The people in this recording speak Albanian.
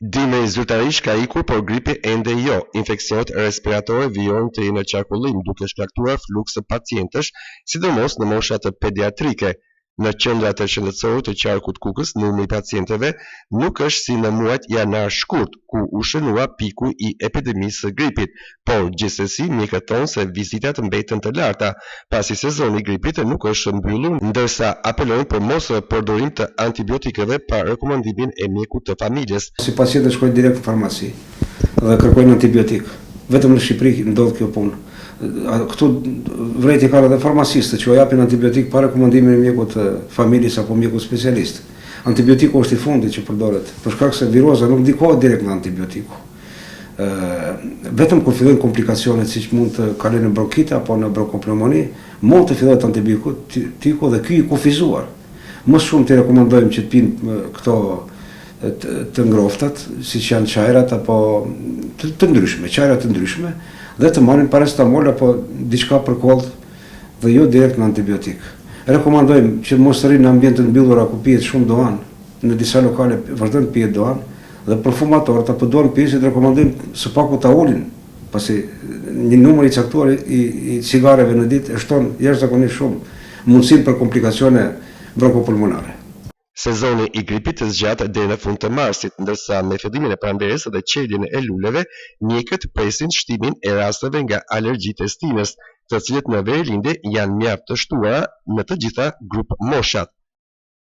Dimri zyrtarisht ka ikur, por gripi ende jo. Infeksionet respiratore vijojnë të në qarkullim, duke shkaktuar fluks pacientësh, sidomos në moshat pediatrike. Në qendrat shëndetësore të qarkut Kukës, numri i pacientëve nuk është si në muajt janar shkurt, ku u shënua piku i epidemisë së gripit, por gjithsesi mjekët thonë se vizitat mbeten të larta, pasi sezoni i gripit nuk është mbyllur, ndërsa apelojnë për mos përdorim të antibiotikëve pa rekomandimin e mjekut të familjes. Si pacientët shkojnë direkt në farmaci dhe kërkojnë antibiotik. Vetëm në Shqipëri ndodh kjo punë. Këtu vrejti ka edhe farmacistët që o japin antibiotik pa rekomandimin e mjekut të familjes apo mjekut specialist. Antibiotiku është i fundit që përdoret, për shkak se viroza nuk ndikohet direkt në antibiotiku. Vetëm kur fillojnë komplikacionet siç mund të kalojnë në bronkit apo në bronkopneumoni, mund të fillohet antibiotiku dhe ky i kufizuar. Më shumë të rekomandojmë që të pinë këto të ngroftat, siç janë çajrat apo të ndryshme, çajrat të ndryshme, dhe të marrin paracetamol apo diçka për koll dhe jo direkt në antibiotik. Rekomandojmë që mos rrinë në ambiente të mbyllura ku pihet shumë doan, në disa lokale vazhdojnë pihet doan, dhe përfumatorët apo doan pijesit rekomandojmë së paku ta ulin, pasi një numër i caktuar i cigareve në ditë e shton jashtëzakonisht shumë mundësinë për komplikacione bronkopulmonare. Sezoni i gripit të zgjat deri në fund të marsit, ndërsa me fillimin e pranverës dhe qeljen e luleve, mjekët presin shtimin e rasteve nga alergjitë e stinës, të cilët në verëlindje janë mjaft të shtuara në të gjitha grup moshat.